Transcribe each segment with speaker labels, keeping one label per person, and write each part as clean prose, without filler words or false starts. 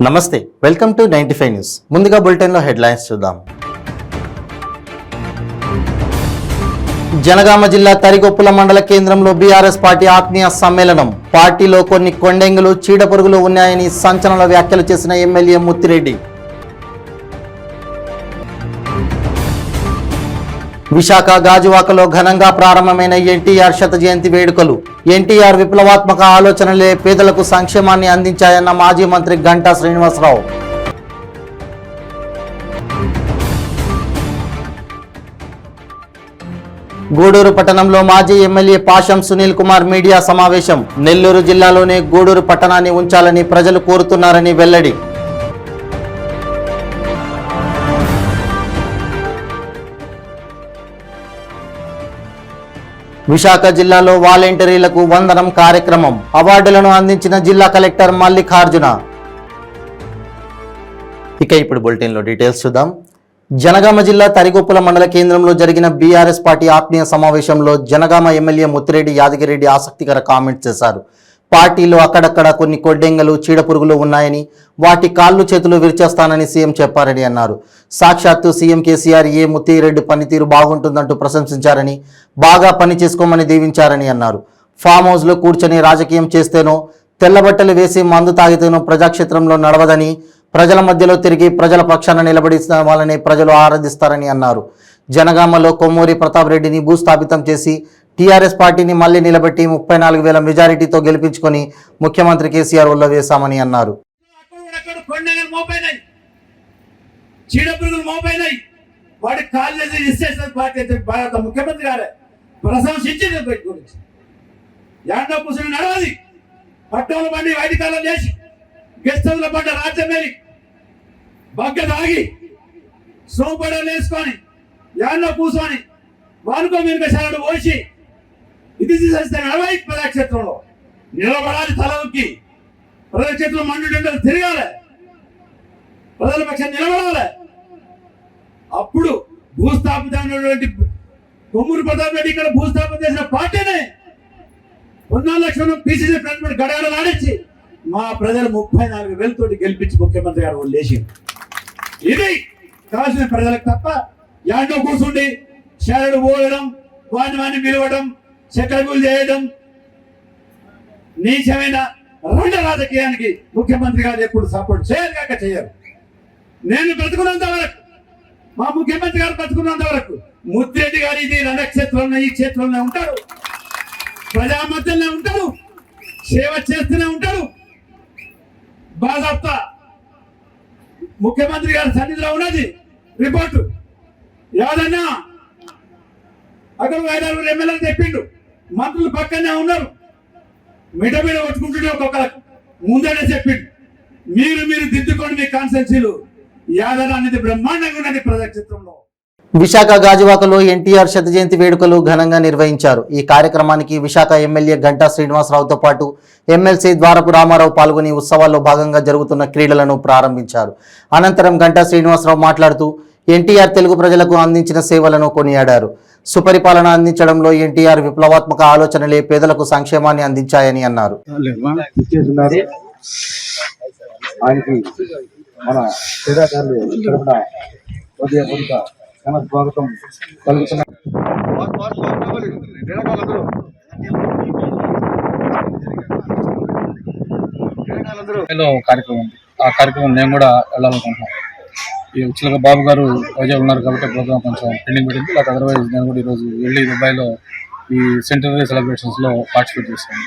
Speaker 1: నమస్తే, welcome to 95 news. ముందుగా బులెటిన్లో హెడ్లైన్స్ చూద్దాం. జనగామ జిల్లా తరిగొప్పుల మండల కేంద్రంలో బీఆర్ఎస్ పార్టీ ఆత్మీయ సమ్మేళనం. పార్టీలో కొన్ని కొండెంగులు, చీడపురుగులు ఉన్నాయని సంచలన వ్యాఖ్యలు చేసిన ఎమ్మెల్యే ముత్తిరెడ్డి. విశాఖ గాజువాకలో ఘనంగా ప్రారంభమైన ఎన్టీఆర్ శత జయంతి వేడుకలు. ఎన్టీఆర్ విప్లవాత్మక ఆలోచనలే పేదలకు సంక్షేమాన్ని అందించాయన్న మాజీ మంత్రి గంటా శ్రీనివాసరావు. గూడూరు పట్టణంలో మాజీ ఎమ్మెల్యే పాషం సునీల్ కుమార్ మీడియా సమావేశం. నెల్లూరు జిల్లాలోనే గూడూరు పట్టణాన్ని ఉంచాలని ప్రజలు కోరుతున్నారని వెల్లడి. విశాఖ జిల్లాలో వాలంటీర్లకు వందనం కార్యక్రమం. అవార్డులను అందించిన జిల్లా కలెక్టర్ మల్లికార్జున. ఇక ఇప్పుడు బులెటిన్లో డీటెయిల్స్ చూద్దాం. జనగామ జిల్లా తరిగొప్పుల మండల కేంద్రంలో జరిగిన బీఆర్ఎస్ పార్టీ ఆత్మీయ సమావేశంలో జనగామ ఎమ్మెల్యే ముత్తిరెడ్డి యాదగిరెడ్డి ఆసక్తికర కామెంట్స్ చేశారు. పార్టీలో అక్కడక్కడ కొన్ని కొడ్డెంగలు, చీడపురుగులు ఉన్నాయని, వాటి కాళ్ళు చేతులు విరిచేస్తానని సీఎం చెప్పారని అన్నారు. సాక్షాత్తు సీఎం కేసీఆర్ ముత్తిరెడ్డి పనితీరు బాగుంటుందంటూ ప్రశంసించారని, బాగా పని చేసుకోమని దీవించారని అన్నారు. ఫామ్ హౌస్లో కూర్చొని రాజకీయం చేస్తేనో, తెల్లబట్టలు వేసి మందు తాగితేనో ప్రజాక్షేత్రంలో నడవదని, ప్రజల మధ్యలో తిరిగి ప్రజల పక్షాన నిలబడిన వాళ్ళని ప్రజలు ఆరాధిస్తారని అన్నారు. జనగామలో కొమ్మూరి ప్రతాప్ రెడ్డిని భూస్థాపితం చేసి టీఆర్ఎస్ పార్టీని మళ్లీ నిలబెట్టి 34,000 మెజారిటీతో గెలిపించుకొని ముఖ్యమంత్రి కేసీఆర్ వల్ల వేశామని అన్నారు.
Speaker 2: ముఖ్యమంత్రి గారే ప్రశంసించింది గురించి యాడో కూర్చొని నడవది, పట్టణంలో బండి వైదికాలం చేసి గెస్ట్ హౌస్ లో పడ్డ రాజ్యమేరి బగ్గ తాగి సోపడలు వేసుకొని యాడో కూర్చొని వానుకో మీనుక శరణు పోసి ఇది చేస్తే నడవై ప్రజాక్షేత్రంలో నిలబడాలి, తల ఉక్కి ప్రజాక్షేత్రం మండు తిరగాలి, ప్రజల పక్షాన్ని నిలబడాలి. అప్పుడు భూస్థాపితమైనటువంటి కొమ్మూరు ప్రతాప్ రెడ్డి ఇక్కడ భూస్థాపన చేసిన పార్టీనే 14 లక్షలు పీసీసీ ప్రెసిడెంట్ గడగడ ఆడించి మా ప్రజలు 34,000 తోటి గెలిపించి ముఖ్యమంత్రి గారు లేచి ఇది కావాల్సిన ప్రజలకు తప్ప యాడో కూర్చుండి శరణు పోయడం, వాణి పిలవడం, చక్రగులు చేయడం నీచమైన రెండ రాజకీయానికి ముఖ్యమంత్రి గారు ఎప్పుడు సపోర్ట్ చేయరుగాక చేయరు. నేను బ్రతుకున్నంత వరకు, మా ముఖ్యమంత్రి గారు బ్రతుకున్నంత వరకు ముత్తిరెడ్డి గారు ఇది రణక్షేత్రంలో ఈ క్షేత్రంలో ఉంటారు, ప్రజా మధ్యలో ఉంటారు, సేవ చేస్తూనే ఉంటారు. బాధాప్త ముఖ్యమంత్రి గారి సన్నిధిలో ఉన్నది రిపోర్టు. ఎవరన్నా అక్కడ 5-6 ఎమ్మెల్యేలు చెప్పిండు, మంత్రులు పక్కనే ఉన్నారు, మిడమిడ కొట్టుకుంటుండే ఒక్కొక్కరికి ముందడే చెప్పిండు, మీరు దిద్దుకోండి మీ కాన్స్టిట్యూన్సీలు. యాదన అనేది బ్రహ్మాండంగా ఉన్నది ప్రజాక్షేత్రంలో.
Speaker 1: విశాఖ గాజువాకలో ఎన్టీఆర్ శత జయంతి వేడుకలు ఘనంగా నిర్వహించారు. ఈ కార్యక్రమానికి విశాఖ ఎమ్మెల్యే గంటా శ్రీనివాసరావుతో పాటు ఎమ్మెల్సీ ద్వారపు రామారావు పాల్గొని ఉత్సవాల్లో భాగంగా జరుగుతున్న క్రీడలను ప్రారంభించారు. అనంతరం గంటా శ్రీనివాసరావు మాట్లాడుతూ ఎన్టీఆర్ తెలుగు ప్రజలకు అందించిన సేవలను కొనియాడారు. సుపరిపాలన అందించడంలో ఎన్టీఆర్ విప్లవాత్మక ఆలోచనలే పేదలకు సంక్షేమాన్ని అందించాయని అన్నారు.
Speaker 3: కార్యక్రమం ఆ కార్యక్రమం నేను కూడా వెళ్ళాలనుకుంటున్నాను. ఈ ఉచ్చలక బాబు గారు వైజాగ్ ఉన్నారు కాబట్టి ప్రోగ్రామ్ కొంచెం పెండింగ్ పడింది. లేకపోతే అదర్వైజ్ నేను కూడా ఈరోజు వెళ్ళి దుబాయ్లో ఈ సెంటనరీ సెలబ్రేషన్స్లో పార్టిసిపేట్ చేశాను.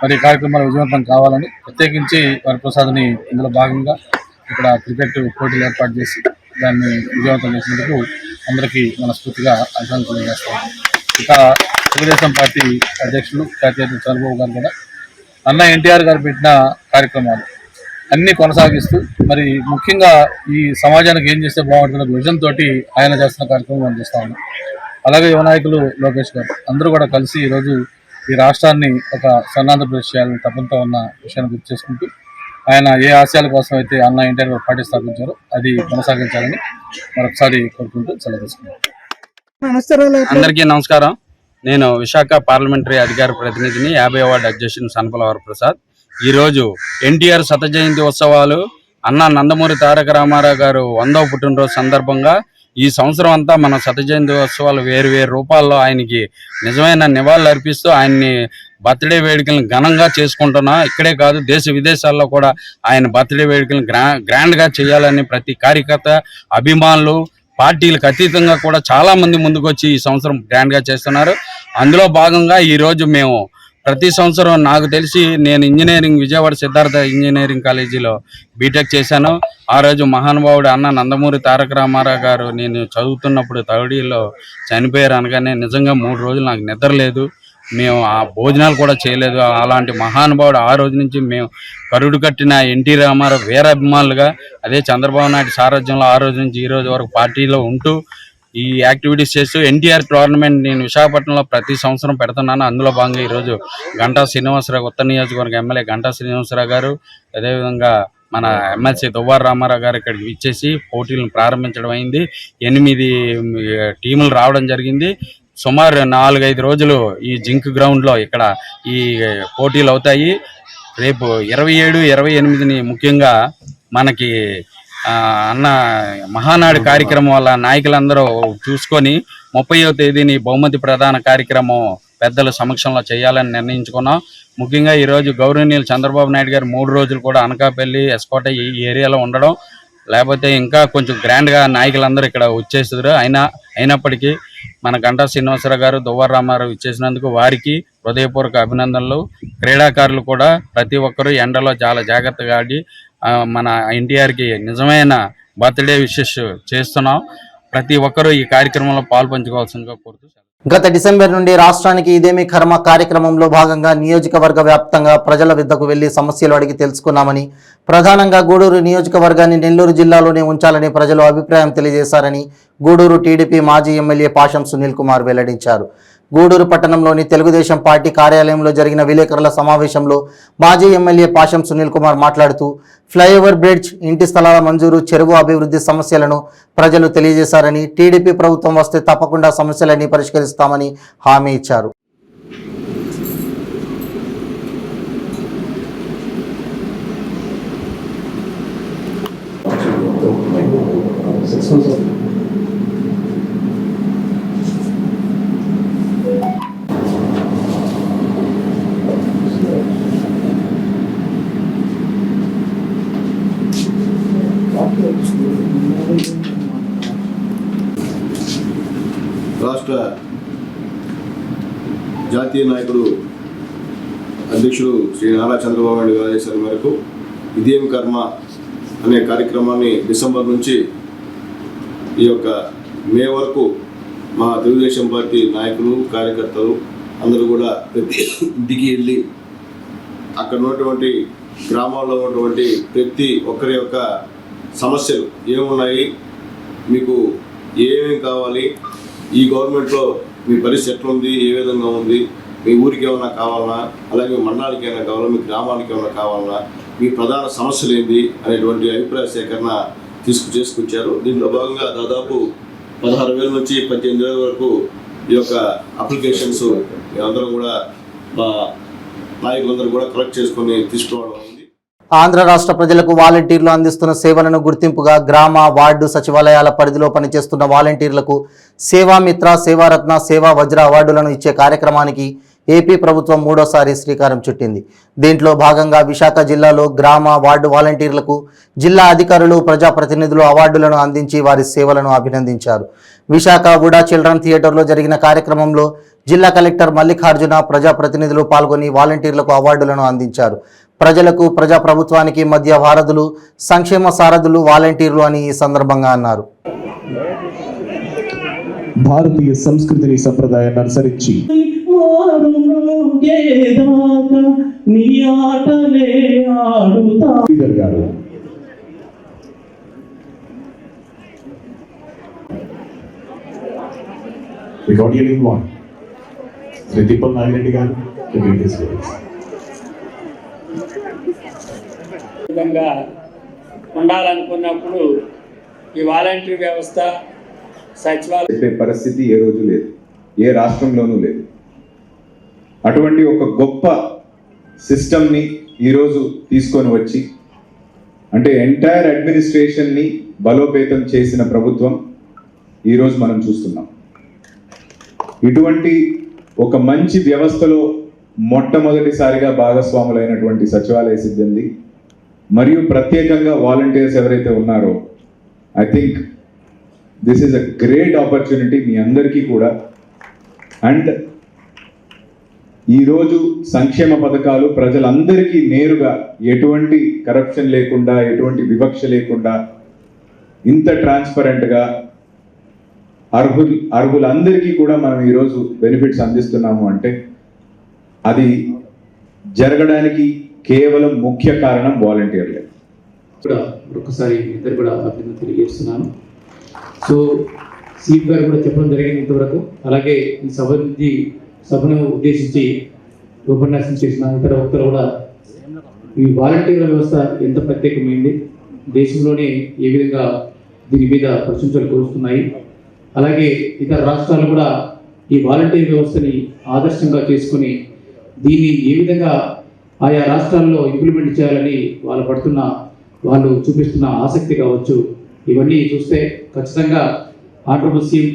Speaker 3: మరి ఈ కార్యక్రమాలు విజయవంతం కావాలని ప్రత్యేకించి వరప్రసాద్ని ఇందులో భాగంగా ఇక్కడ క్రికెట్ పోటీలు ఏర్పాటు చేసి దాన్ని విజయవంతం చేసినందుకు అందరికీ మనస్ఫూర్తిగా అభినందనలు తెలియజేస్తాను. ఇక తెలుగుదేశం పార్టీ అధ్యక్షులు జాతీయ చంద్రబాబు గారు కూడా అన్న ఎన్టీఆర్ గారు పెట్టిన కార్యక్రమాలు అన్నీ కొనసాగిస్తూ మరి ముఖ్యంగా ఈ సమాజానికి ఏం చేస్తే బాగుంటుందో విజన్ తోటి ఆయన చేస్తున్న కార్యక్రమం మనం చూస్తా ఉన్నాం. అలాగే యువ నాయకులు లోకేష్ గారు అందరూ కూడా కలిసి ఈరోజు ఈ రాష్ట్రాన్ని ఒక స్వర్ణాంధ్రప్రదేశ్ చేయాలని తపంతో ఉన్న విషయాన్ని గుర్తు చేసుకుంటూ ఆయన ఏ ఆశయాల కోసం అయితే అన్న ఎన్టీఆర్ పార్టీ స్థాపించారో అది కొనసాగించాలని మరొకసారి కోరుకుంటూ సెలవు తీసుకున్నాను.
Speaker 4: అందరికీ నమస్కారం. నేను విశాఖ పార్లమెంటరీ అధికార ప్రతినిధిని 50వ వార్డు అధ్యక్షుని సనపల వరప్రసాద్. ఈరోజు ఎన్టీఆర్ శత జయంతి ఉత్సవాలు అన్న నందమూరి తారక రామారావు గారు 100వ పుట్టినరోజు సందర్భంగా ఈ సంవత్సరం అంతా మనం శతజయంతి ఉత్సవాలు వేరు రూపాల్లో ఆయనకి నిజమైన నివాళులు అర్పిస్తూ ఆయన్ని బర్త్డే వేడుకలను ఘనంగా చేసుకుంటున్నాం. ఇక్కడే కాదు, దేశ విదేశాల్లో కూడా ఆయన బర్త్డే వేడుకలను గ్రాండ్గా చేయాలని ప్రతి కార్యకర్త, అభిమానులు, పార్టీలకు అతీతంగా కూడా చాలా మంది ముందుకు వచ్చి ఈ సంవత్సరం గ్రాండ్గా చేస్తున్నారు. అందులో భాగంగా ఈరోజు మేము ప్రతి సంవత్సరం, నాకు తెలిసి నేను విజయవాడ సిద్ధార్థ ఇంజనీరింగ్ కాలేజీలో బీటెక్ చేశాను. ఆ రోజు మహానుభావుడు అన్న నందమూరి తారక రామారావు గారు నేను చదువుతున్నప్పుడు థర్డ్ చనిపోయారు అనగానే నిజంగా 3 రోజులు నాకు నిద్ర లేదు. మేము ఆ భోజనాలు కూడా చేయలేదు. అలాంటి మహానుభావుడు ఆ రోజు నుంచి మేము కరుడు కట్టిన ఎన్టీ రామారావు వీరాభిమానులుగా, అదే చంద్రబాబు నాయుడు సారథ్యంలో ఆ రోజు నుంచి ఈ రోజు వరకు పార్టీలో ఉంటూ ఈ యాక్టివిటీస్ చేస్తూ ఎన్టీఆర్ టోర్నమెంట్ నేను విశాఖపట్నంలో ప్రతి సంవత్సరం పెడుతున్నాను. అందులో భాగంగా ఈరోజు గంటా శ్రీనివాసరావు, ఉత్తర నియోజకవర్గ ఎమ్మెల్యే గంటా శ్రీనివాసరావు గారు, అదేవిధంగా మన ఎమ్మెల్సీ దువ్వార రామారావు గారు ఇక్కడికి ఇచ్చేసి పోటీలను ప్రారంభించడం అయింది. 8 టీములు రావడం జరిగింది. సుమారు 4-5 రోజులు ఈ జింక్ గ్రౌండ్లో ఇక్కడ ఈ పోటీలు అవుతాయి. రేపు 27, 28 ముఖ్యంగా మనకి అన్న మహానాడు కార్యక్రమం వల్ల నాయకులందరూ చూసుకొని 30వ తేదీని బహుమతి ప్రదాన కార్యక్రమం పెద్దల సమక్షంలో చేయాలని నిర్ణయించుకున్నాం. ముఖ్యంగా ఈరోజు గౌరవనీయులు చంద్రబాబు నాయుడు గారు 3 రోజులు కూడా అనకాపల్లి, ఎస్కోట ఈ ఏరియాలో ఉండడం, లేకపోతే ఇంకా కొంచెం గ్రాండ్గా నాయకులందరూ ఇక్కడ వచ్చేసారు. అయినప్పటికీ మన గంటా శ్రీనివాసరావు గారు, దువ్వార రామారావు ఇచ్చేసినందుకు వారికి హృదయపూర్వక అభినందనలు. క్రీడాకారులు కూడా ప్రతి ఒక్కరూ ఎండలో చాలా జాగ్రత్తగా ఆడి మన ఎన్టీఆర్కి నిజమైన బర్త్డే విషెస్ చేస్తున్నాం. ప్రతి ఒక్కరూ ఈ కార్యక్రమంలో పాల్పంచుకోవాల్సిందిగా కోరుతూ
Speaker 1: గత డిసెంబర్ నుండి రాష్ట్రానికి ఇదేమి కర్మ కార్యక్రమంలో భాగంగా నియోజకవర్గ వ్యాప్తంగా ప్రజల వద్దకు వెళ్లి సమస్యలు అడిగి తెలుసుకున్నామని, ప్రధానంగా గూడూరు నియోజకవర్గాన్ని నెల్లూరు జిల్లాలోనే ఉంచాలని ప్రజలు అభిప్రాయం తెలియజేశారని గూడూరు టీడీపీ మాజీ ఎమ్మెల్యే పాషం సునీల్ కుమార్ వెల్లడించారు. గూడూరు పట్టణంలోని తెలుగుదేశం పార్టీ కార్యాలయంలో జరిగిన విలేకరుల సమావేశంలో మాజీ ఎమ్మెల్యే పాషం సునీల్ కుమార్ మాట్లాడుతూ ఫ్లైఓవర్ బ్రిడ్జ్, ఇంటి స్థలాల మంజూరు, చెరువు అభివృద్ధి సమస్యలను ప్రజలు తెలియజేశారని, టీడీపీ ప్రభుత్వం వస్తే తప్పకుండా సమస్యలన్నీ పరిష్కరిస్తామని హామీ ఇచ్చారు.
Speaker 5: రాష్ట్ర జాతీయ నాయకుడు అధ్యక్షుడు శ్రీ నారా చంద్రబాబు నాయుడు గారి ఆదేశాల మేరకు ఇదేమి కర్మ అనే కార్యక్రమాన్ని డిసెంబర్ నుంచి ఈ యొక్క మే వరకు మా తెలుగుదేశం పార్టీ నాయకులు, కార్యకర్తలు అందరూ కూడా ప్రతి ఇంటికి వెళ్ళి అక్కడ ఉన్నటువంటి గ్రామాల్లో ఉన్నటువంటి ప్రతి ఒక్కరి యొక్క సమస్యలు ఏమున్నాయి, మీకు ఏమేమి కావాలి, ఈ గవర్నమెంట్లో మీ పరిస్థితి ఎట్లా ఉంది, ఏ విధంగా ఉంది, మీ ఊరికి ఏమైనా కావాలన్నా, అలాగే మీ మండలానికి ఏమైనా కావాలా, మీ గ్రామానికి ఏమైనా కావాలన్నా, మీ ప్రధాన సమస్యలు ఏంటి అనేటువంటి అభిప్రాయ సేకరణ చేసుకొచ్చారు. దీంట్లో భాగంగా దాదాపు 16,000 నుంచి 18,000 వరకు ఈ యొక్క అప్లికేషన్స్ మేమందరం కూడా మా నాయకులందరూ కూడా కలెక్ట్ చేసుకొని తీసుకోవడం అయింది.
Speaker 1: ఆంధ్ర రాష్ట్ర ప్రజలకు వాలంటీర్లు అందిస్తున్న సేవలను గుర్తింపుగా గ్రామ, వార్డు సచివాలయాల పరిధిలో పనిచేస్తున్న వాలంటీర్లకు సేవామిత్ర, సేవారత్న, సేవా వజ్ర అవార్డులను ఇచ్చే కార్యక్రమానికి ఏపీ ప్రభుత్వం 3వసారి శ్రీకారం చుట్టింది. దీంట్లో భాగంగా విశాఖ జిల్లాలో గ్రామ, వార్డు వాలంటీర్లకు జిల్లా అధికారులు, ప్రజాప్రతినిధులు అవార్డులను అందించి వారి సేవలను అభినందించారు. విశాఖ వుడా చిల్డ్రన్ థియేటర్లో జరిగిన కార్యక్రమంలో జిల్లా కలెక్టర్ మల్లికార్జున, ప్రజాప్రతినిధులు పాల్గొని వాలంటీర్లకు అవార్డులను అందించారు. ప్రజలకు, ప్రజాప్రభుత్వానికి మధ్య వారధులు, సంక్షేమ సారథులు వాలంటీర్లు అని ఈ సందర్భంగా అన్నారు.
Speaker 6: భారతీయ సంస్కృతిని, సంప్రదాయాన్ని అనుసరించి శ్రీ తిప్పల్ నాగిరెడ్డి గారు
Speaker 7: విధంగా ఉండాలనుకున్నప్పుడు ఈ వాలంటరీ వ్యవస్థ, సచివాలయ
Speaker 8: పరిస్థితి ఏ రోజు లేదు, ఏ రాష్ట్రంలోనూ లేదు. అటువంటి ఒక గొప్ప సిస్టమ్ని ఈరోజు తీసుకొని వచ్చి అంటే ఎంటైర్ అడ్మినిస్ట్రేషన్ని బలోపేతం చేసిన ప్రభుత్వం ఈరోజు మనం చూస్తున్నాం. ఇటువంటి ఒక మంచి వ్యవస్థలో మొట్టమొదటిసారిగా భాగస్వాములైనటువంటి సచివాలయ సిబ్బంది మరియు ప్రత్యేకంగా వాలంటీర్స్ ఎవరైతే ఉన్నారో, I think this is a great opportunity మీ అందరికీ కూడా. అండ్ ఈరోజు సంక్షేమ పథకాలు ప్రజలందరికీ నేరుగా ఎటువంటి కరప్షన్ లేకుండా, ఎటువంటి వివక్ష లేకుండా, ఇంత ట్రాన్స్పరెంట్గా అర్హులందరికీ కూడా మనం ఈరోజు బెనిఫిట్స్ అందిస్తున్నాము అంటే అది జరగడానికి కేవలం ముఖ్య కారణం వాలంటీర్లే.
Speaker 9: కూడా ఒకసారి ఇద్దరు కూడా అభినందన తెలియజేస్తున్నాను. సో సీఎం గారు కూడా చెప్పడం జరిగింది ఇంతవరకు. అలాగే ఈ సభను ఉద్దేశించి ఉపన్యాసం చేసిన ఇతర వక్తలు కూడా ఈ వాలంటీర్ల వ్యవస్థ ఎంత ప్రత్యేకమైంది, దేశంలోనే ఏ విధంగా దీని మీద ప్రశంసలు కురుస్తున్నాయి, అలాగే ఇతర రాష్ట్రాలు కూడా ఈ వాలంటీర్ వ్యవస్థని ఆదర్శంగా చేసుకుని దీన్ని ఏ విధంగా ఆయా రాష్ట్రాల్లో ఇంప్లిమెంట్ చేయాలని వాళ్ళు చూపిస్తున్న ఆసక్తి కావచ్చు, ఇవన్నీ చూస్తే ఖచ్చితంగా honourable CM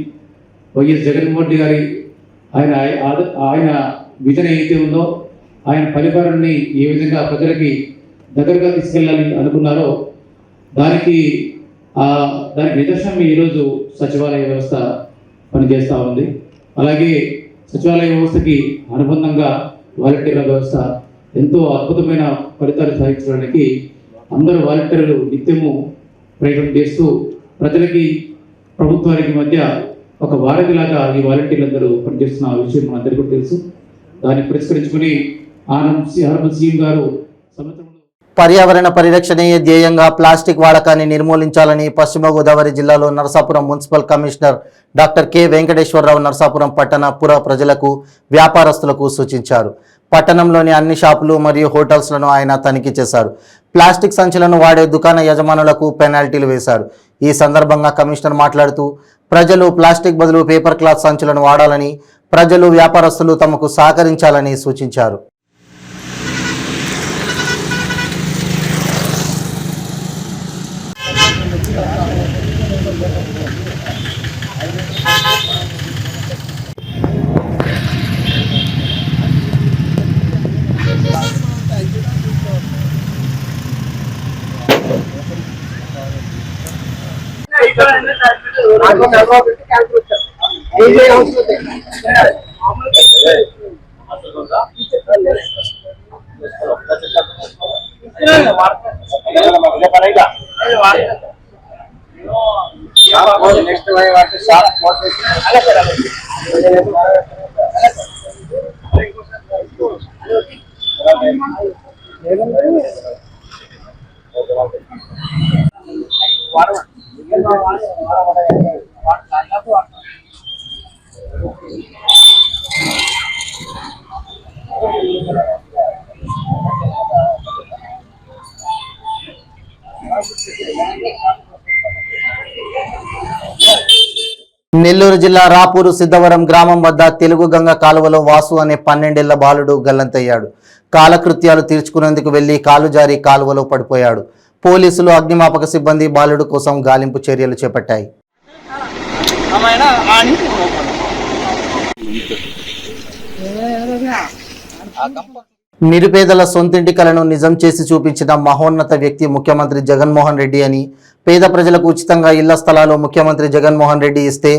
Speaker 9: YS Jaganmohan Reddy గారి ఆయన విజన్ ఏదైతే ఉందో, ఆయన పరిపాలనని ఏ విధంగా ప్రజలకి దగ్గరగా తీసుకెళ్ళాలని అనుకున్నారో దానికి నిదర్శనం ఈరోజు సచివాలయ వ్యవస్థ పనిచేస్తూ ఉంది. అలాగే సచివాలయ వ్యవస్థకి అనుబంధంగా వాలంటీర్ల వ్యవస్థ ఎంతో అద్భుతమైన ఫలితాలు సాధించడానికి అందరూ వాలంటీర్లు నిత్యము ప్రయత్నం చేస్తూ ప్రజలకి ప్రభుత్వానికి మధ్య ఒక వారధిలాగా ఈ వాలంటీర్లందరూ పనిచేస్తున్న విషయం మనందరికీ కూడా తెలుసు. దాన్ని పురస్కరించుకుని ఆనంద్ సీఎం గారు
Speaker 1: పర్యావరణ పరిరక్షణయే ధ్యేయంగా ప్లాస్టిక్ వాడకాన్ని నిర్మూలించాలని పశ్చిమ గోదావరి జిల్లాలో Narasapuram municipal commissioner doctor K Venkateswara Rao Narasapuram పట్టణ పుర ప్రజలకు వ్యాపారస్తులకు సూచించారు. పట్టణంలోని అన్ని షాపులు మరియు హోటల్స్లను ఆయన తనిఖీ చేశారు. ప్లాస్టిక్ సంచులను వాడే దుకాణ యజమానులకు పెనాల్టీలు వేశారు. ఈ సందర్భంగా కమిషనర్ మాట్లాడుతూ ప్రజలు ప్లాస్టిక్ బదులు పేపర్ క్లాత్ సంచులను వాడాలని, ప్రజలు వ్యాపారస్తులు తమకు సహకరించాలని సూచించారు. నెల్లూరు జిల్లా రాపూరు సిద్ధవరం గ్రామం వద్ద తెలుగు గంగ కాలువలో వాసు అనే 12 ఏళ్ల బాలుడు గల్లంతయ్యాడు. కాలకృత్యాలు తీర్చుకునేందుకు వెళ్లి కాలు జారి కాలువలో పడిపోయాడు. పోలీసులు, అగ్నిమాపక సిబ్బంది బాలుడు కోసం గాలింపు చర్యలు చేపట్టాయి. నిరుపేదల సొంతింటి కలను నిజం చేసి చూపించిన మహోన్నత వ్యక్తి ముఖ్యమంత్రి జగన్మోహన్ రెడ్డి అని, పేద ప్రజలకు ఉచితంగా ఇళ్ల స్థలాలు ముఖ్యమంత్రి జగన్మోహన్ రెడ్డి ఇస్తే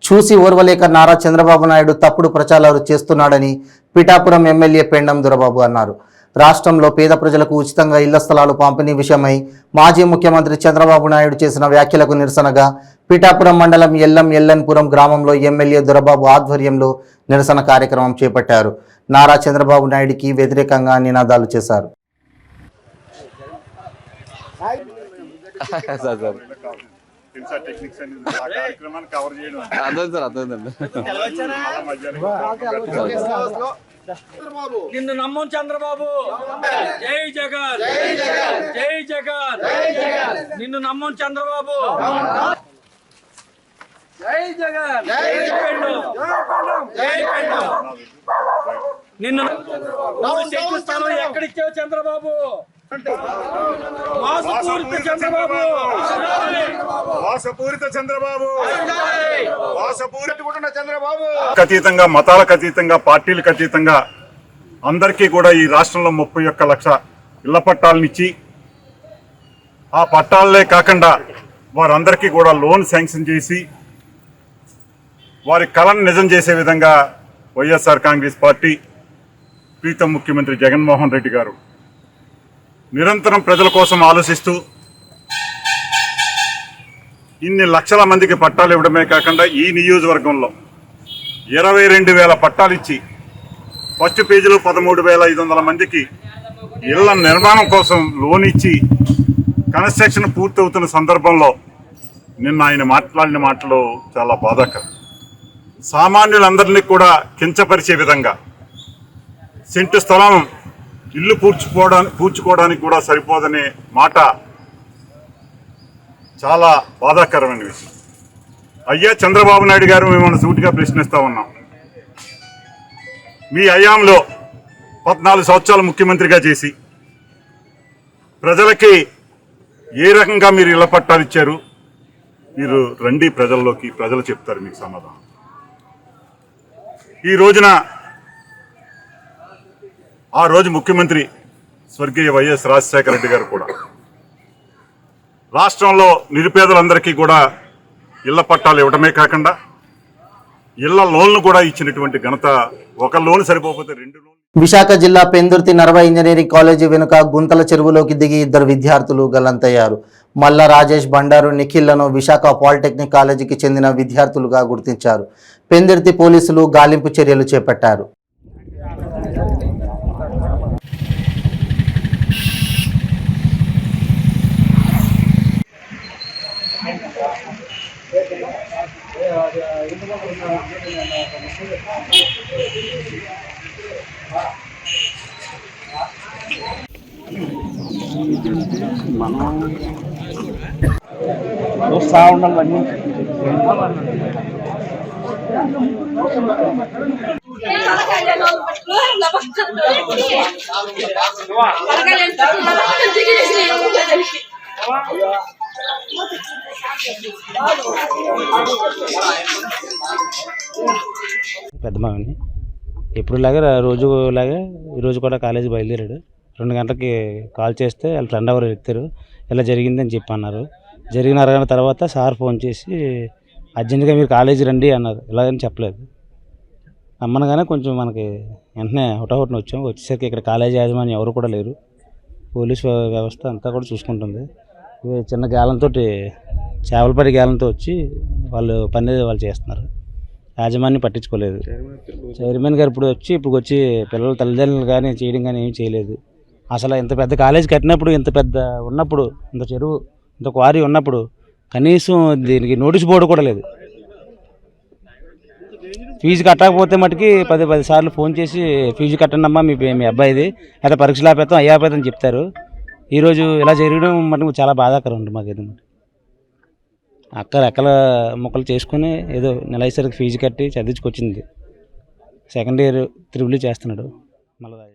Speaker 1: చూసి ఓర్వలేక నారా చంద్రబాబు నాయుడు తప్పుడు ప్రచారాలు చేస్తున్నాడని పిఠాపురం ఎమ్మెల్యే పెండం దొరబాబు అన్నారు. రాష్ట్రంలో పేద ప్రజలకు ఉచితంగా ఇళ్ల స్థలాలు పంపిణీ విషయమై మాజీ ముఖ్యమంత్రి చంద్రబాబు నాయుడు చేసిన వ్యాఖ్యలకు నిరసనగా పిఠాపురం మండలం ఎల్ఎన్పురం గ్రామంలో ఎమ్మెల్యే దొరబాబు ఆధ్వర్యంలో నిరసన కార్యక్రమం చేపట్టారు. నారా చంద్రబాబు నాయుడికి వ్యతిరేకంగా నినాదాలు చేశారు.
Speaker 4: నిన్ను నమ్మం చంద్రబాబు, జై జగన్, జై జగన్, నిన్ను నమ్మం చంద్రబాబు, జై జగన్, జై నిన్ను స్థానం ఎక్కడిచ్చావు చంద్రబాబు,
Speaker 10: అతీతంగా మతాలకు అతీతంగా పార్టీలకు అతీతంగా అందరికీ కూడా ఈ రాష్ట్రంలో 31 లక్ష ఇళ్ల పట్టాలనిచ్చి ఆ పట్టాలే కాకుండా వారందరికీ కూడా లోన్ శాంక్షన్ చేసి వారి కళను నిజం చేసే విధంగా వైఎస్ఆర్ కాంగ్రెస్ పార్టీ ప్రీతం ముఖ్యమంత్రి జగన్మోహన్ రెడ్డి గారు నిరంతరం ప్రజల కోసం ఆలోచిస్తూ ఇన్ని లక్షల మందికి పట్టాలు ఇవ్వడమే కాకుండా ఈ నియోజకవర్గంలో 22,000 పట్టాలు ఇచ్చి ఫస్ట్ పేజీలో 13,500 మందికి ఇళ్ల నిర్మాణం కోసం లోన్ ఇచ్చి కన్స్ట్రక్షన్ పూర్తవుతున్న సందర్భంలో నిన్న ఆయన మాట్లాడిన మాటలు చాలా బాధాకరం. సామాన్యులందరినీ కూడా కించపరిచే విధంగా సెంటు స్థలం ఇల్లు పూడ్చుకోవడానికి కూడా సరిపోదనే మాట చాలా బాధాకరమైన విషయం. అయ్యా చంద్రబాబు నాయుడు గారు మిమ్మల్ని సూటిగా ప్రశ్నిస్తూ ఉన్నాం. మీ హయాంలో 14 సంవత్సరాలు ముఖ్యమంత్రిగా చేసి ప్రజలకి ఏ రకంగా మీరు ఇళ్ల పట్టాలు ఇచ్చారు? మీరు రండి ప్రజల్లోకి, ప్రజలు చెప్తారు మీకు సమాధానం. ఈ రోజున ఆ రోజు ముఖ్యమంత్రి స్వర్గీయ వైఎస్ రాజశేఖర రెడ్డి గారు కూడా రాష్ట్రంలో నిరుపేదలందరికీ కూడా ఇళ్ల పట్టాలు ఇవ్వడమే కాకుండా ఇళ్ల లోన్లు కూడా ఇచ్చినటువంటి ఘనత, ఒక లోన్ సరిపోతే 2 లోన్లు.
Speaker 1: విశాఖ జిల్లా పెందుర్తి నర్వ ఇంజనీరింగ్ కాలేజీ వెనుక గుంతల చెరువులోకి దిగి 2 విద్యార్థులు గల్లంతయ్యారు. మల్ల రాజేష్, బండారు నిఖిల్లను విశాఖ పాలిటెక్నిక్ కాలేజీకి చెందిన విద్యార్థులుగా గుర్తించారు. పెందుర్తి పోలీసులు గాలింపు చర్యలు చేపట్టారు.
Speaker 11: పెద్ద మగని ఎప్పుడులాగా రోజులాగా ఈరోజు కూడా కాలేజీ బయలుదేరాడు. 2 గంటలకి కాల్ చేస్తే వాళ్ళ ఫ్రెండ్ ఎవరు ఎత్తారు, ఇలా జరిగిందని చెప్పి అన్నారు. జరిగిన అరగంట తర్వాత సార్ ఫోన్ చేసి అర్జెంటుగా మీరు కాలేజీ రండి అన్నారు. ఇలాగని చెప్పలేదు. రమ్మనగానే కొంచెం మనకి వెంటనే హుటాహుటిన వచ్చేసరికి ఇక్కడ కాలేజీ యాజమాన్యం ఎవరు కూడా లేరు. పోలీస్ వ్యవస్థ అంతా కూడా చూసుకుంటుంది. చిన్న గాలంతో, చేపలపడి గాలంతో వచ్చి వాళ్ళు చేస్తున్నారు. యాజమాన్యం పట్టించుకోలేదు. చైర్మన్ గారు ఇప్పుడు వచ్చి పిల్లల తల్లిదండ్రులు కానీ చేయడం కానీ ఏం చేయలేదు. అసలు ఇంత పెద్ద కాలేజీ కట్టినప్పుడు, ఇంత పెద్ద ఉన్నప్పుడు, ఇంత చెరువు, ఇంత క్వారీ ఉన్నప్పుడు కనీసం దీనికి నోటీస్ బోర్డు కూడా లేదు. ఫీజు కట్టకపోతే మటుకి 10 సార్లు ఫోన్ చేసి ఫీజు కట్టండి అమ్మా, మీ అబ్బాయిది, అయితే పరీక్షలు ఆపేస్తాం, అయ్యాపేద్దాం చెప్తారు. ఈరోజు ఇలా జరగడం మటుకు చాలా బాధాకరం ఉంది మాకు. ఏదో ఎక్కల మొక్కలు చేసుకుని ఏదో నెలసరికి ఫీజు కట్టి చదివించుకొచ్చింది. సెకండ్ ఇయర్ త్రిబుల్ చేస్తున్నాడు. మళ్ళీ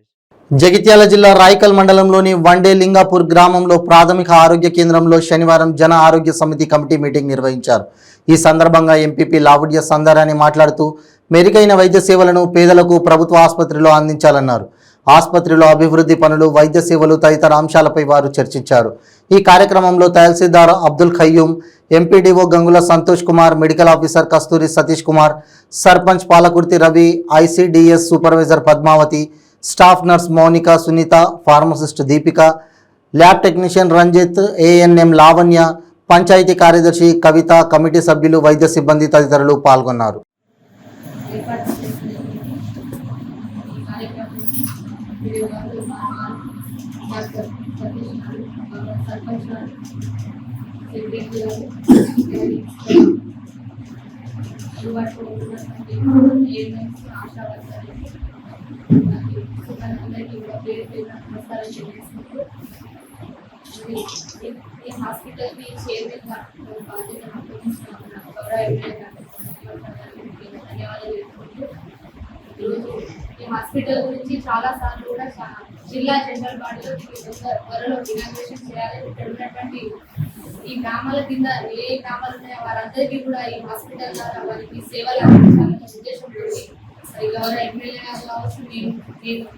Speaker 1: జగిత్యాల జిల్లా రాయకల్ మండలంలోని వండే లింగాపూర్ గ్రామంలో ప్రాథమిక ఆరోగ్య కేంద్రంలో శనివారం జన ఆరోగ్య సమితి కమిటీ మీటింగ్ నిర్వహించారు. ఈ సందర్భంగా ఎంపీపీ లావుడ్య సందారాని మాట్లాడుతూ మెరుగైన వైద్య సేవలను పేదలకు ప్రభుత్వ ఆసుపత్రిలో అందించాలన్నారు. ఆసుపత్రిలో అభివృద్ధి పనులు, వైద్య సేవలు తదితర అంశాలపై వారు చర్చించారు. ఈ కార్యక్రమంలో tahsildar Abdul Khayyum, MPDO Gangula Santosh Kumar, medical officer Kasturi Satish Kumar, sarpanch Palakurthi Ravi, ICDS supervisor Padmavathi, staff nurse Mounika, Sunitha, pharmacist Deepika, lab technician Ranjith, ANM Lavanya, panchayat కార్యదర్శి కవిత, కమిటీ సభ్యులు, వైద్య సిబ్బంది తదితరులు పాల్గొన్నారు.
Speaker 12: హాస్పిటల్ గురించి చాలా సార్లు కూడా జిల్లా జనరల్ బాడీలో త్వరలో ఇనాగ్రేషన్ చేయాలి. ఇక్కడ ఉన్నటువంటి ఈ గ్రామాల కింద ఏ గ్రామాలు ఉన్నాయో వారందరికీ కూడా ఈ హాస్పిటల్ ద్వారా వారికి సేవలు అందించాలనే ఉద్దేశంతో మరి గౌరవ ఎమ్మెల్యే గారు కావచ్చు, నేను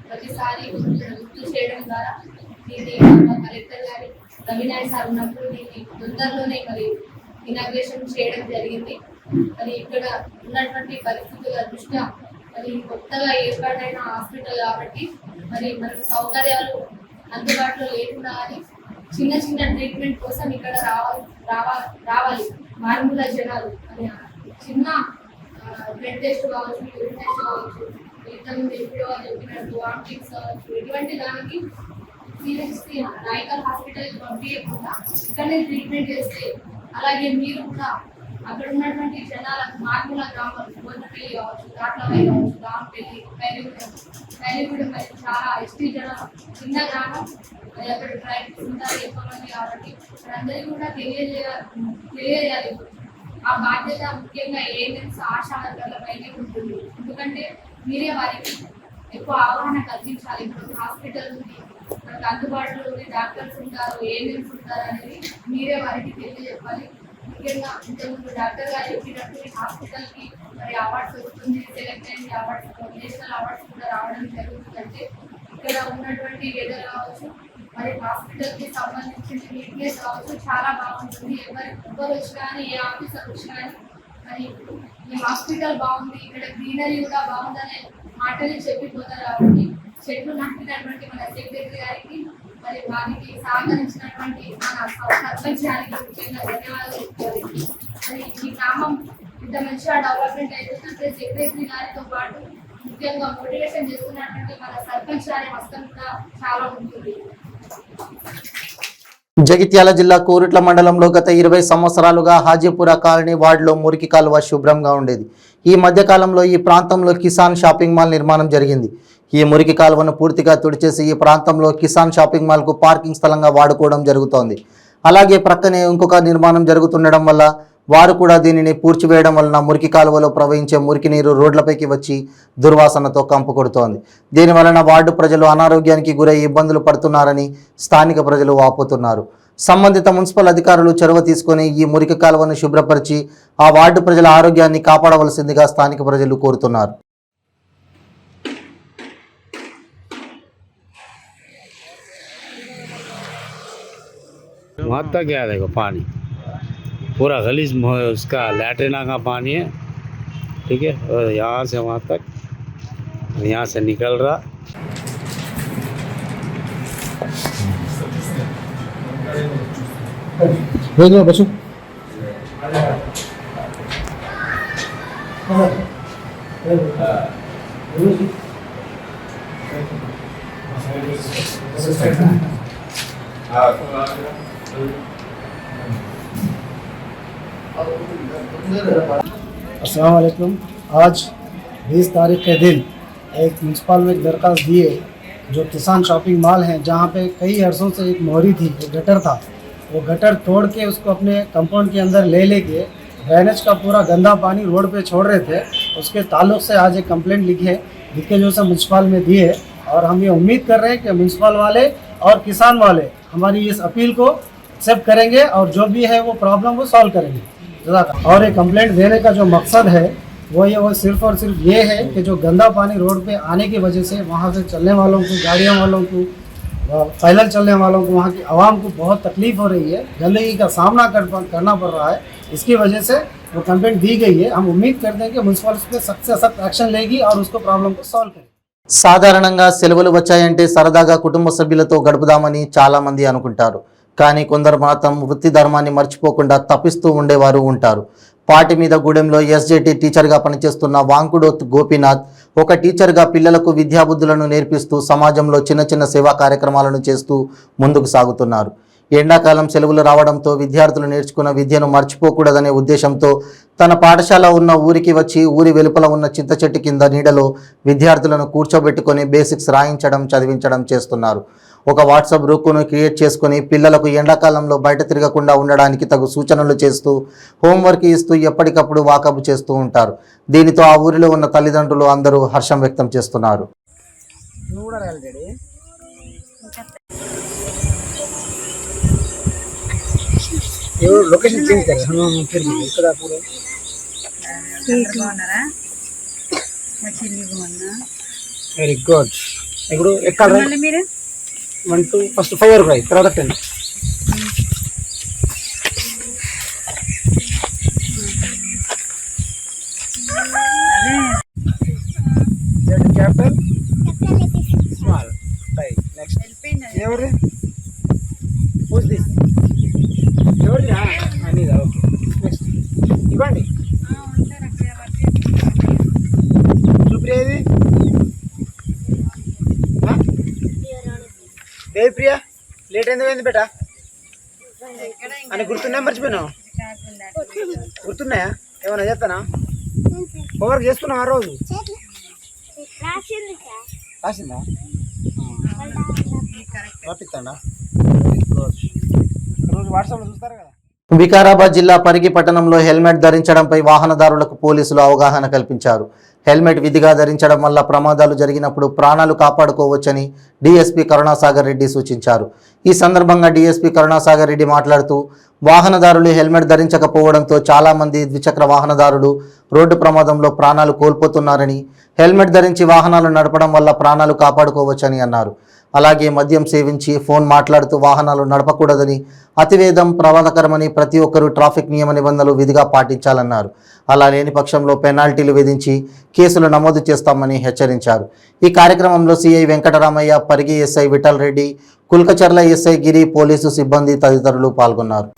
Speaker 12: ప్రతిసారి గుర్తు చేయడం ద్వారా దీన్ని కలెక్టర్ గారి రవినాయక్ సార్ ఉన్నప్పుడు దీన్ని తొందరలోనే మరి ఇనాగ్రేషన్ చేయడం జరిగింది. మరి ఇక్కడ ఉన్నటువంటి పరిస్థితుల దృష్ట్యా మరి కొత్తగా ఏర్పాటైన హాస్పిటల్ కాబట్టి మరి మనకు సౌకర్యాలు అందుబాటులో లేకుండా అని చిన్న చిన్న ట్రీట్మెంట్ కోసం ఇక్కడ రావాలి మారుమూల జనాలు అని చిన్న బ్లడ్ టెస్ట్ కావచ్చు, యూరిన్ టెస్ట్ కావచ్చు, ఇంతకుముందు ఎప్పుడో చెప్పినట్టు వామిటింగ్స్ కావచ్చు, ఇటువంటి దానికి సీరియస్లీ రాయకల్ హాస్పిటల్ పంపించకుండా ఇక్కడనే ట్రీట్మెంట్ చేస్తే, అలాగే మీరు కూడా అక్కడ ఉన్నటువంటి జనాలకు మారుమూల గ్రామాలు బోధపల్లి కావచ్చు, దాట్లపై కావచ్చు, రాంపల్లి, కైలిగూడెం మరి చాలా ఎస్టీ జనాలు చిన్న గ్రామం, అక్కడ ట్రైబ్స్ ఉంటారు ఎక్కువ మంది కాబట్టి అందరికీ కూడా తెలియజేయాలి. ఆ బాధ్యత ముఖ్యంగా ఏఎన్ఎంస్ ఆశా వర్గాలపైనే ఉంటుంది. ఎందుకంటే మీరే వారికి ఎక్కువ అవగాహన కల్పించాలి. ఇప్పుడు హాస్పిటల్ ఉంది, మనకు అందుబాటులో ఉంది, డాక్టర్స్ ఉంటారు, ఏఎన్ఎంస్ ఉంటారు అనేది మీరే వారికి తెలియజెప్పాలి. ముఖ్యంగా ఇంతకుముందు డాక్టర్ గారు చెప్పినట్టు ఈ హాస్పిటల్కి మరి అవార్డ్స్ వస్తుంది, సెలెక్ట్ అయింది, అవార్డ్స్ నేషనల్ అవార్డ్స్ కూడా రావడం జరుగుతుందంటే ఇక్కడ ఉన్నటువంటి వెదర్ కావచ్చు, మరి హాస్పిటల్కి సంబంధించిన నీట్నెస్ కావచ్చు చాలా బాగుంటుంది. ఎవరు వచ్చినా కానీ ఏ ఆఫీసర్ వచ్చినా కానీ మరి ఈ హాస్పిటల్ బాగుంది, ఇక్కడ గ్రీనరీ కూడా బాగుందనే మాటలు చెప్పిపోతారు. కాబట్టి చెట్లు నాటినటువంటి మన సెక్రటరీ గారికి మరి వారికి సహకరించినటువంటి మన సర్పంచ్ గారికి ముఖ్యంగా ధన్యవాదాలు చెప్తారు. మరి ఈ గ్రామం ఇంత మంచిగా డెవలప్మెంట్ అవుతుందంటే సెక్రటరీ గారితో పాటు ముఖ్యంగా మోటివేషన్ చేస్తున్నటువంటి మన సర్పంచ్ గారి హస్తం కూడా చాలా ఉంటుంది.
Speaker 1: జగిత్యాల జిల్లా కోరుట్ల మండలంలో గత 20 సంవత్సరాలుగా హాజీపుర కాలనీ వార్డులో మురికి కాలువ శుభ్రంగా ఉండేది. ఈ మధ్యకాలంలో ఈ ప్రాంతంలో కిసాన్ షాపింగ్ మాల్ నిర్మాణం జరిగింది. ఈ మురికి కాలువను పూర్తిగా తుడిచేసి ఈ ప్రాంతంలో కిసాన్ షాపింగ్ మాల్కు పార్కింగ్ స్థలంగా వాడుకోవడం జరుగుతోంది. అలాగే ప్రక్కనే ఇంకొక నిర్మాణం జరుగుతుండడం వల్ల వారు కూడా దీనిని పూడ్చివేయడం వలన మురికి కాలువలో ప్రవహించే మురికి నీరు రోడ్లపైకి వచ్చి దుర్వాసనతో కంపు కొడుతోంది. దీని వలన వార్డు ప్రజలు అనారోగ్యానికి గురై ఇబ్బందులు పడుతున్నారని స్థానిక ప్రజలు వాపోతున్నారు. సంబంధిత మున్సిపల్ అధికారులు చొరవ తీసుకొని ఈ మురికి కాలువను శుభ్రపరిచి ఆ వార్డు ప్రజల ఆరోగ్యాన్ని కాపాడవలసిందిగా స్థానిక ప్రజలు కోరుతున్నారు.
Speaker 11: वहाँ तक गया देखो पानी पूरा गलीज उसका लैट्रिना का पानी है, ठीक है, और यहाँ से वहाँ तक यहाँ से निकल रहा। बच्चों
Speaker 13: अस्सलाम वालेकुम। आज 20 तारीख के दिन एक म्यूनसिपल में एक दरख्वास्त दिए जो किसान शॉपिंग मॉल है, जहाँ पे कई अरसों से एक मोहरी थी, एक गटर था, वो गटर तोड़ के उसको अपने कंपाउंड के अंदर ले के ड्रेनेज का पूरा गंदा पानी रोड पे छोड़ रहे थे। उसके ताल्लुक से आज एक कंप्लेंट लिख के जो है म्यूनसिपल में दिए, और हम ये उम्मीद कर रहे हैं कि म्यूनसिपल वाले और किसान वाले हमारी इस अपील को एक्सेप्ट करेंगे और जो भी है वो प्रॉब्लम वो सॉल्व करेंगे। और ये कंप्लेंट देने का जो मकसद है वो सिर्फ और सिर्फ ये है कि जो गंदा पानी रोड पे आने की वजह से वहाँ से चलने वालों को, गाड़ियों वालों को, पैदल चलने वालों को, वहाँ की आवाम को बहुत तकलीफ हो रही है, गंदगी का सामना करना पड़ रहा है। इसकी वजह से वो कंप्लेंट दी गई है। हम उम्मीद करते हैं कि म्यूनसिपल उस पर सख्त से सख्त एक्शन लेगी और उसको प्रॉब्लम को सॉल्व करेगी।
Speaker 1: సాధారణంగా సెలవులు వచ్చాయంటే సరదాగా కుటుంబ సభ్యులతో గడుపుదామని చాలా మంది అనుకుంటారు. కానీ కొందరు మాత్రం వృత్తి ధర్మాన్ని మర్చిపోకుండా తప్పిస్తూ ఉండేవారు ఉంటారు. పాటి మీద గూడెంలో ఎస్జేటీ టీచర్గా పనిచేస్తున్న వాంకుడోత్ గోపీనాథ్ ఒక టీచర్గా పిల్లలకు విద్యాబుద్ధులను నేర్పిస్తూ సమాజంలో చిన్న చిన్న సేవా కార్యక్రమాలను చేస్తూ ముందుకు సాగుతున్నారు. ఎండాకాలం సెలవులు రావడంతో విద్యార్థులు నేర్చుకున్న విద్యను మర్చిపోకూడదనే ఉద్దేశంతో తన పాఠశాల ఉన్న ఊరికి వచ్చి ఊరి వెలుపల ఉన్న చింత చెట్టు కింద నీడలో విద్యార్థులను కూర్చోబెట్టుకొని బేసిక్స్ రాయించడం, చదివించడం చేస్తున్నారు. ఒక వాట్సాప్ గ్రూపును క్రియేట్ చేసుకుని పిల్లలకు ఎండాకాలంలో బయట తిరగకుండా ఉండడానికి తగు సూచనలు చేస్తూ హోంవర్క్ ఇస్తూ ఎప్పటికప్పుడు వాకబు చేస్తూ ఉంటారు. దీనితో ఆ ఊరిలో ఉన్న తల్లిదండ్రులు అందరూ హర్షం వ్యక్తం చేస్తున్నారు.
Speaker 13: లొకేషన్ చేంజ్ కరే फिर भी ఇక్కడ పూరే వెరీ గుడ్. ఇప్పుడు ఎక్కడ మీరు 1 2 ఫస్ట్ 5 వరకు రైట్, తర్వాత 10. Capital small right. నెక్స్ట్ ఎవరు పూజ్ దిస్ ఎవరిదా అనిదా. ఓకే నెక్స్ట్ ఇవ్వండి. సుప్రియది దేవిప్రియ లేట్ అయింది బేటా అని గుర్తున్నా మర్చిపోయినావు? గుర్తున్నాయా? ఏమన్నా చెప్తానా? హోంవర్క్ చేసుకున్నావు ఆ రోజు? రాసిందా? రాపిస్తాడా? రోజు వాట్సాప్లో చూస్తారు కదా.
Speaker 1: వికారాబాద్ జిల్లా పరిగి పట్టణంలో హెల్మెట్ ధరించడంపై వాహనదారులకు పోలీసులు అవగాహన కల్పించారు. హెల్మెట్ విధిగా ధరించడం వల్ల ప్రమాదాలు జరిగినప్పుడు ప్రాణాలు కాపాడుకోవచ్చని డీఎస్పీ కరుణాసాగర్ రెడ్డి సూచించారు. ఈ సందర్భంగా డీఎస్పీ కరుణాసాగర్ రెడ్డి మాట్లాడుతూ వాహనదారులు హెల్మెట్ ధరించకపోవడంతో చాలామంది ద్విచక్ర వాహనదారులు రోడ్డు ప్రమాదంలో ప్రాణాలు కోల్పోతున్నారని, హెల్మెట్ ధరించి వాహనాలు నడపడం వల్ల ప్రాణాలు కాపాడుకోవచ్చని అన్నారు. అలాగే మద్యం సేవించి ఫోన్ మాట్లాడుతూ వాహనాలు నడపకూడదని, అతివేగం ప్రమాదకరమని ప్రతి ఒక్కరూ ట్రాఫిక్ నియమ నిబంధనలు విధిగా పాటించాలన్నారు. అలా లేని పక్షంలో పెనాల్టీలు విధించి కేసులు నమోదు చేస్తామని హెచ్చరించారు. ఈ కార్యక్రమంలో CI Venkataramaiah, Parigi SI Vithal Reddy, Kulkacharla SI Giri, police సిబ్బంది తదితరులు పాల్గొన్నారు.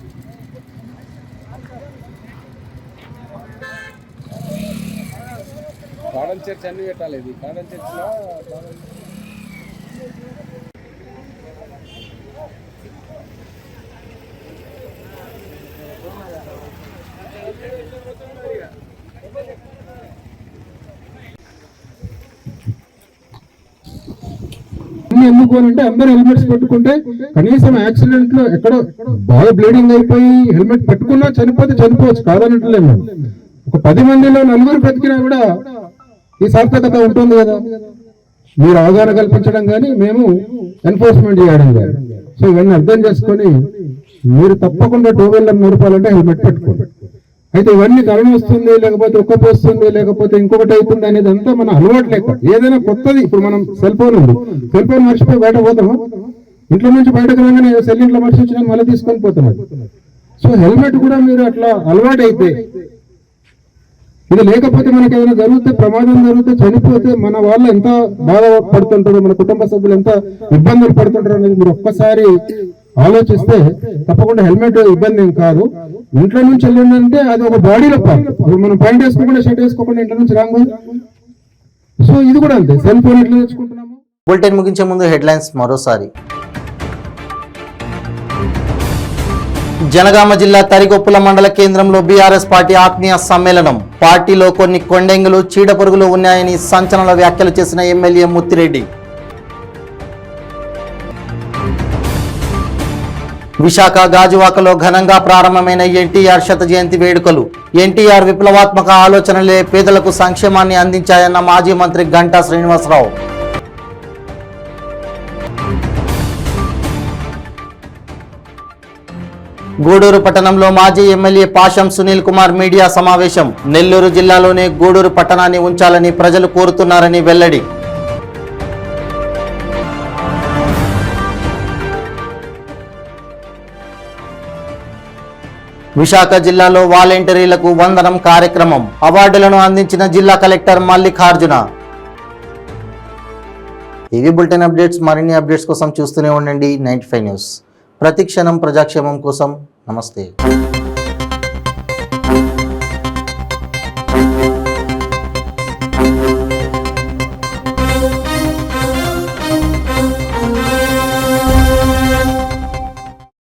Speaker 8: ఎందుకంటే అందరూ హెల్మెట్స్ పెట్టుకుంటే కనీసం యాక్సిడెంట్ లో ఎక్కడో బాగా బ్లీడింగ్ అయిపోయి హెల్మెట్ పెట్టుకున్నా చనిపోవచ్చు, కాదనట్లేము. ఒక 10 మందిలో 4 బ్రతికినా కూడా ఈ సార్థకత ఉంటుంది కదా. మీరు అవగాహన కల్పించడం కానీ మేము ఎన్ఫోర్స్మెంట్ చేయడం కానీ. సో ఇవన్నీ అర్థం చేసుకొని మీరు తప్పకుండా 2 వీలర్ నడపాలంటే హెల్మెట్ పెట్టుకోండి. అయితే ఇవన్నీ కరెంట్ వస్తుంది, లేకపోతే ఉక్కపోస్తుంది, లేకపోతే ఇంకొకటి అవుతుంది అనేది అంతా మన అలవాటు లేక. ఏదైనా కొత్తది, ఇప్పుడు మనం సెల్ ఫోన్ ఉంది, సెల్ ఫోన్ మర్చిపోయి బయట పోతాము, ఇంట్లో నుంచి బయటకు రాగానే సెల్ ఇంట్లో మర్చి వచ్చినా మళ్ళీ తీసుకొని పోతాం. సో హెల్మెట్ కూడా మీరు అట్లా అలవాటు అయితే, ఇది లేకపోతే మనకి ఏదైనా జరిగితే, ప్రమాదం జరిగితే, చనిపోతే మన వాళ్ళు ఎంత బాధపడుతుంటారో, మన కుటుంబ సభ్యులు ఎంత ఇబ్బందులు పడుతుంటారో అనేది మీరు ఒక్కసారి ఆలోచిస్తే తప్పకుండా హెల్మెట్ ఇబ్బంది ఏం కాదు. ఇంట్లో నుంచి వెళ్ళిందంటే అది ఒక బాడీలో పార్ట్. మనం ప్యాంట్ వేసుకోకుండా, షర్ట్ వేసుకోకుండా ఇంట్లో నుంచి రాంగ్. సో ఇది కూడా అంతే, సెల్ ఫోన్ ఎట్లా తెచ్చుకుంటున్నాము.
Speaker 1: బులెటిన్ ముగించే ముందు హెడ్లైన్స్ మరోసారి. జనగామ జిల్లా తరిగొప్పుల మండల కేంద్రంలో బీఆర్ఎస్ పార్టీ ఆత్మీయ సమ్మేళనం. పార్టీలో కొన్ని కొండెంగులు, చీడపురుగులు ఉన్నాయని సంచలన వ్యాఖ్యలు చేసిన ఎమ్మెల్యే ముత్తిరెడ్డి. విశాఖ గాజువాకలో ఘనంగా ప్రారంభమైన ఎన్టీఆర్ శత జయంతి వేడుకలు. ఎన్టీఆర్ విప్లవాత్మక ఆలోచనలే పేదలకు సంక్షేమాన్ని అందించాయన్న మాజీ మంత్రి గంటా శ్రీనివాసరావు. గూడూరు పట్టణంలో మాజీ ఎమ్మెల్యే పాషం సునీల్ కుమార్ మీడియా సమావేశం. నెల్లూరు జిల్లాలోనే గూడూరు పట్టణాన్ని ఉంచాలని ప్రజలు కోరుతున్నారని వెల్లడి. విశాఖ జిల్లాలో వాలంటీర్లకు వందనం కార్యక్రమం. అవార్డులను అందించిన జిల్లా కలెక్టర్ మల్లికార్జున. ఇవి బులెటిన్ అప్డేట్స్. మరిన్ని అప్డేట్స్ కోసం చూస్తూనే ఉండండి 95 న్యూస్. ప్రతి క్షణం ప్రజాక్షేమం కోసం. నమస్తే.